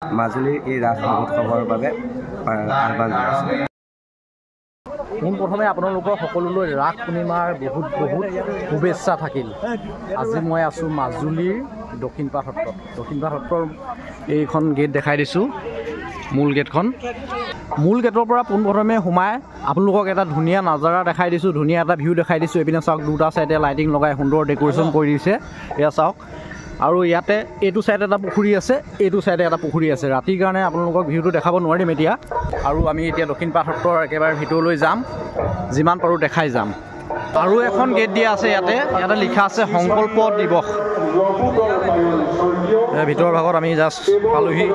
মাজুলীৰ এই ৰাস মহোৎসৱৰ বাবে আহ্বান জনাইছোঁ। পোনপ্ৰথমে আপোনালোকৰ সকলোলৈ ৰাস পূৰ্ণিমাৰ বহুত শুভেচ্ছা থাকিল। আজি মই আছোঁ মাজুলীৰ দক্ষিণপাট সত্ৰত। দক্ষিণপাট সত্ৰৰ এইখন গেট দেখাই দিছোঁ, মূল গেটখন। মূল গেটৰ পৰা পোনপ্ৰথমে সোমাই আপোনালোকক এটা ধুনীয়া নাজাৰা দেখাই দিছোঁ, ধুনীয়া এটা ভিউ দেখাই দিছোঁ। এইপিনে চাওক, দুটা চাইডে লাইটিং লগাই সুন্দৰ ডেক'ৰেশ্যন কৰি দিছে, এয়া চাওক। আৰু ইয়াতে এইটো চাইডে এটা পুখুৰী আছে, এইটো চাইডে এটা পুখুৰী আছে। ৰাতিৰ কাৰণে আপোনালোকক ভিউটো দেখাব নোৱাৰিম এতিয়া। আৰু আমি এতিয়া দক্ষিণপাট সত্ৰৰ একেবাৰে ভিতৰলৈ যাম, যিমান পাৰোঁ দেখাই যাম। আৰু এখন গেট দিয়া আছে ইয়াতে লিখা আছে সংকল্প দিৱস। ভিতৰৰ ভাগত আমি জাষ্ট পালোহি।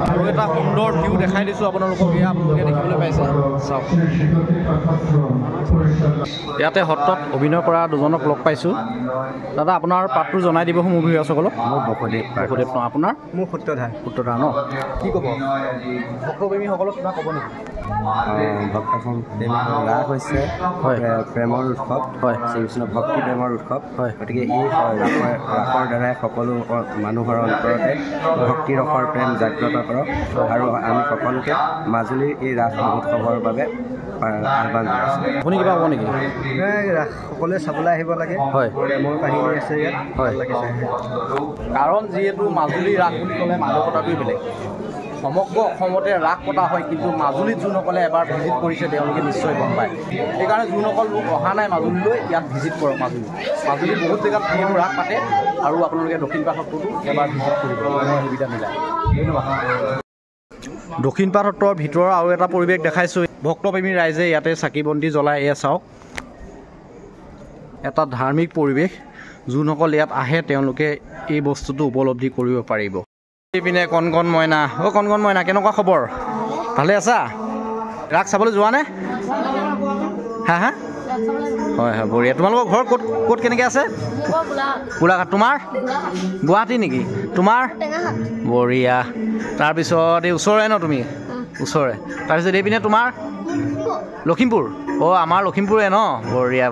আৰু এটা সুন্দৰ ভিউ দেখাই দিছোঁ আপোনালোকক, এয়া আপোনালোকে দেখিবলৈ পাইছে, চাওক। ইয়াতে সত্ৰত অভিনয় কৰা দুজনক লগ পাইছোঁ। দাদা, আপোনাৰ পাঠটো জনাই দিবচোন মোৰ ভিউৱাৰসকলক। মোৰ বসুদেৱ ন, আপোনাৰ? মোৰ সূত্ৰধাৰ ন। কি ক'ব ভক্তপ্ৰেমীসকলক, কিবা ক'ব নেকি? ৰাস হৈছে প্ৰেমৰ উৎসৱ, শ্ৰীকৃষ্ণ ভক্তি প্ৰেমৰ উৎসৱ। গতিকে এই ৰাসৰ দ্বাৰাই সকলো মানুহৰ অন্তৰতে ভক্তি ৰসৰ প্ৰেম জাগ্ৰত কৰক। আৰু আমি সকলোকে মাজুলীৰ এই ৰাস মহোৎসৱৰ বাবে আহ্বান জনাইছোঁ। আপুনি কিবা ক'ব নেকি? ৰাস সকলোৱে চাবলৈ আহিব লাগে। প্ৰেমৰ কাহিনী আছে ইয়াত, ভাল লাগিছে। কাৰণ যিহেতু মাজুলীৰ ৰাস বুলি ক'লে মাদকতাটোৱেই বেলেগ। সমগ্ৰ অসমতে ৰাস পতা হয়, কিন্তু মাজুলীত যোনসকলে এবাৰ ভিজিট কৰিছে তেওঁলোকে নিশ্চয় গম পায়। সেইকাৰণে যোনসকল লোক অহা নাই মাজুলীলৈ, ইয়াত ভিজিট কৰক। মাজুলীত বহুত জেগাত যিহেতু ৰাস পাতে, আৰু আপোনালোকে দক্ষিণপাট সত্ৰতো এবাৰ ভিজিট কৰিব, সুবিধা মিলাই। ধন্যবাদ। দক্ষিণপাট সত্ৰৰ ভিতৰৰ আৰু এটা পৰিৱেশ দেখাইছোঁ। ভক্তপ্ৰেমী ৰাইজে ইয়াতে চাকি বন্তি জ্বলাই, এয়া চাওক। এটা ধাৰ্মিক পৰিৱেশ, যোনসকল ইয়াত আহে তেওঁলোকে এই বস্তুটো উপলব্ধি কৰিব পাৰিব। এইপিনে কণ মইনা, কণ মইনা, কেনেকুৱা খবৰ? ভালে আছা? ৰাস চাবলৈ যোৱা নে? হা? হয়, বঢ়িয়া। তোমালোকৰ ঘৰ ক'ত কেনেকৈ আছে? গোলাঘাট। তোমাৰ? গুৱাহাটী নেকি? তোমাৰ? বঢ়িয়া। তাৰপিছত এই ওচৰৰে ন তুমি? ওচৰৰে। তাৰপিছত এইপিনে তোমাৰ? লখিমপুৰ। আমাৰ লখিমপুৰে ন? বঢ়িয়া।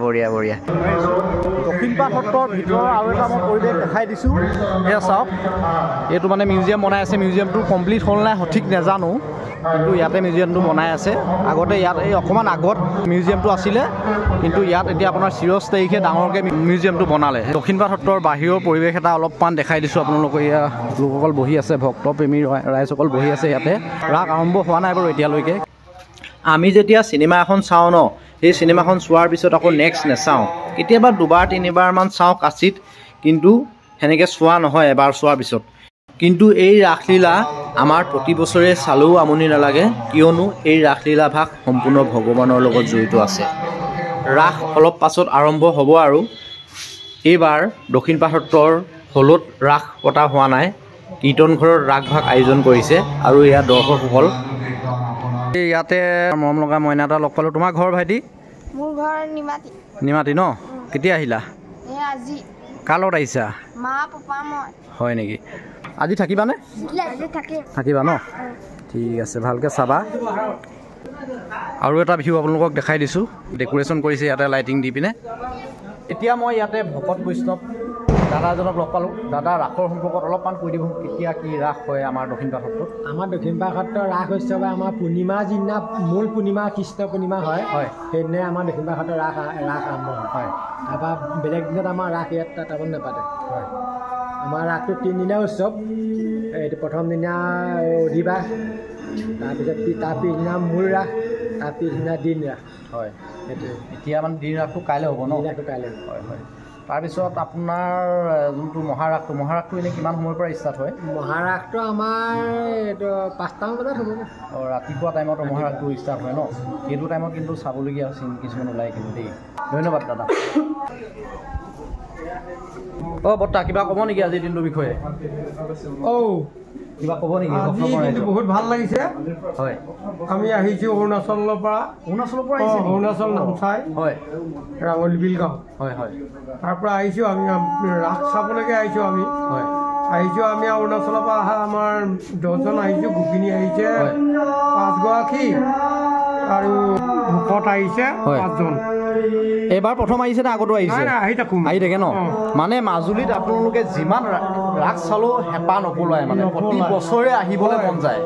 দক্ষিণপাট সত্ৰৰ ভিতৰৰ আৰু এটা মই পৰিৱেশ দেখাই দিছোঁ, এয়া চাওক। এইটো মানে মিউজিয়াম বনাই আছে। মিউজিয়ামটো কমপ্লিট হ'ল নাই সঠিক নাজানো, কিন্তু ইয়াতে মিউজিয়ামটো বনাই আছে। আগতে ইয়াত এই অকণমান আগত মিউজিয়ামটো আছিলে, কিন্তু ইয়াত এতিয়া আপোনাৰ চিৰস্থায়ীকৈ ডাঙৰকৈ মিউজিয়ামটো বনালে। দক্ষিণপাট সত্ৰৰ বাহিৰৰ পৰিৱেশ এটা অলপমান দেখাই দিছোঁ আপোনালোকে। এয়া লোকসকল বহি আছে, ভক্তপ্ৰেমী ৰাইজসকল বহি আছে ইয়াতে। ৰাস আৰম্ভ হোৱা নাই বাৰু এতিয়ালৈকে। আমি যেতিয়া চিনেমা এখন চাওঁ ন, সেই চিনেমাখন চোৱাৰ পিছত আকৌ নেক্সট নাচাওঁ, কেতিয়াবা দুবাৰ তিনিবাৰমান চাওঁ কাচিত, কিন্তু সেনেকৈ চোৱা নহয় এবাৰ চোৱাৰ পিছত। কিন্তু এই ৰাসলীলা আমাৰ প্ৰতি বছৰে চালেও আমনি নালাগে, কিয়নো এই ৰাসলীলা ভাগ সম্পূৰ্ণ ভগৱানৰ লগত জড়িত আছে। ৰাস অলপ পাছত আৰম্ভ হ'ব আৰু এইবাৰ দক্ষিণপাট সত্ৰৰ হলত ৰাস পতা হোৱা নাই, কীৰ্তন ঘৰত ৰাস ভাগ আয়োজন কৰিছে। আৰু ইয়াত দৰ্শকসকল ইয়াতে মৰম লগা মইনা এটা লগ পালোঁ। তোমাৰ ঘৰ ভাইটি? মোৰ ঘৰ নিমাতী ন? কেতিয়া আহিলা? আজি। কাৰ লগত আহিছা? মা, পাপা, মই। হয় নেকি? আজি থাকিবানে? থাকিবা ন? ঠিক আছে, ভালকৈ চাবা। আৰু এটা ভিউ আপোনালোকক দেখাই দিছোঁ, ডেক'ৰেশ্যন কৰিছে ইয়াতে লাইটিং দি পিনে। এতিয়া মই ইয়াতে ভকত বৈষ্ণৱ দাদা এজনক লগ পালোঁ। দাদা, ৰাসৰ সম্পৰ্কত অলপমান কৈ দিব, কেতিয়া কি ৰাস হয় আমাৰ দক্ষিণপাট সত্ৰত? আমাৰ দক্ষিণপাট সত্ৰৰ ৰাস উৎসৱ আমাৰ পূৰ্ণিমা যিদিনা মূল পূৰ্ণিমা, কৃষ্ণ পূৰ্ণিমা হয়, সেইদিনাই আমাৰ দক্ষিণপাট সত্ৰৰ ৰাস আৰম্ভ হয়। তাৰপৰা বেলেগ দিনত আমাৰ ৰাস ইয়াত তাত নাপাতে। আমাৰ ৰাসটো 3 দিনীয়া উৎসৱ। এইটো প্ৰথম দিনা অধিবাস, তাৰপিছত তাৰ পিছদিনা মূল ৰাস, তাৰ পিছদিনা দিন ৰাস। হয়, সেইটোৱে। এতিয়া মানে দিন ৰাসটো কাইলৈ হ'ব ন? দিন ৰাসটো কাইলৈ। হয়। তাৰপিছত আপোনাৰ যোনটো মহাৰাসটো এনেই কিমান সময়ৰ পৰা ষ্টাৰ্ট হয়? মহাৰাসটো আমাৰ এইটো 5টামান বজাত হ'ব। ৰাতিপুৱা টাইমত মহাৰাসটো ষ্টাৰ্ট হয় ন? সেইটো টাইমত কিন্তু চাবলগীয়া চিন কিছুমান ওলাই কিন্তু দেই। ধন্যবাদ দাদা। বৰ্তা, কিবা ক'ব নেকি আজিৰ দিনটোৰ বিষয়ে? কিবা ক'ব নেকি? বহুত ভাল লাগিছে। হয়, আমি আহিছোঁ অৰুণাচলৰ পৰা। অৰুণাচল নামচাই, ৰাঙলী বিল গাঁও। তাৰ পৰা আহিছোঁ আমি, ৰাস চাবলৈকে আহিছোঁ আমি। আমি অৰুণাচলৰ পৰা অহা আমাৰ 10জন আহিছোঁ। গোপিনী আহিছে 5 গৰাকী, আৰু ভকত আহিছে 5জন। এইবাৰ প্ৰথম আহিছে নে আগতো আহিছে আহি থাকে ন মানে মাজুলীত আপোনালোকে যিমান ৰাস চালেও হেঁপাহ নপলোৱাই মানে প্ৰতি বছৰে আহিবলৈ মন যায়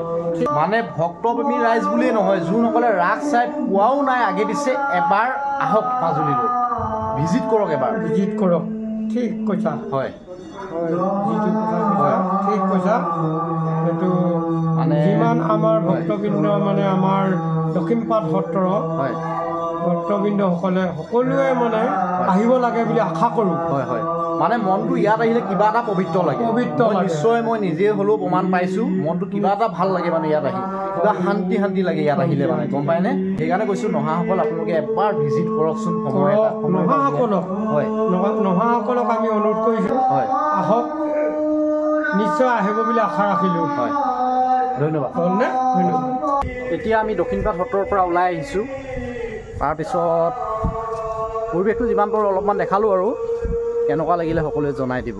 মানে ভক্তপ্ৰেমী ৰাইজ বুলিয়েই নহয় যোনসকলে ৰাস চাই পোৱাও নাই আগে পিছে এবাৰ আহক মাজুলীলৈ ভিজিট কৰক এবাৰ ভিজিট কৰক ঠিক কৈছা হয় যিটো কথা ঠিক কৈছা এইটো মানে যিমান আমাৰ ভক্তবৃন্দ মানে আমাৰ দক্ষিণপাট সত্ৰ হয় ভক্তবৃন্দসকলে সকলোৱে মানে আহিব লাগে বুলি আশা কৰোঁ হয় হয় মানে মনটো ইয়াত আহিলে কিবা এটা পবিত্ৰ লাগে নিশ্চয় মই নিজে হ'লেও প্ৰমাণ পাইছোঁ মনটো কিবা এটা ভাল লাগে মানে ইয়াত আহি কিবা শান্তি শান্তি লাগে ইয়াত আহিলে মানে গম পায়নে সেইকাৰণে কৈছোঁ নহাসকল আপোনালোকে এবাৰ ভিজিট কৰকচোন নহাসকলক হয় নহাসকলক আমি অনুৰোধ কৰিছোঁ হয় আহক নিশ্চয় আহিব বুলি আশা ৰাখিলোঁ হয় ধন্যবাদ হ'লনে ধন্যবাদ এতিয়া আমি দক্ষিণপাট সত্ৰৰ পৰা ওলাই আহিছোঁ তাৰপিছত পৰিৱেশটো যিমান পাৰোঁ অলপমান দেখালোঁ আৰু কেনেকুৱা লাগিলে সকলোৱে জনাই দিব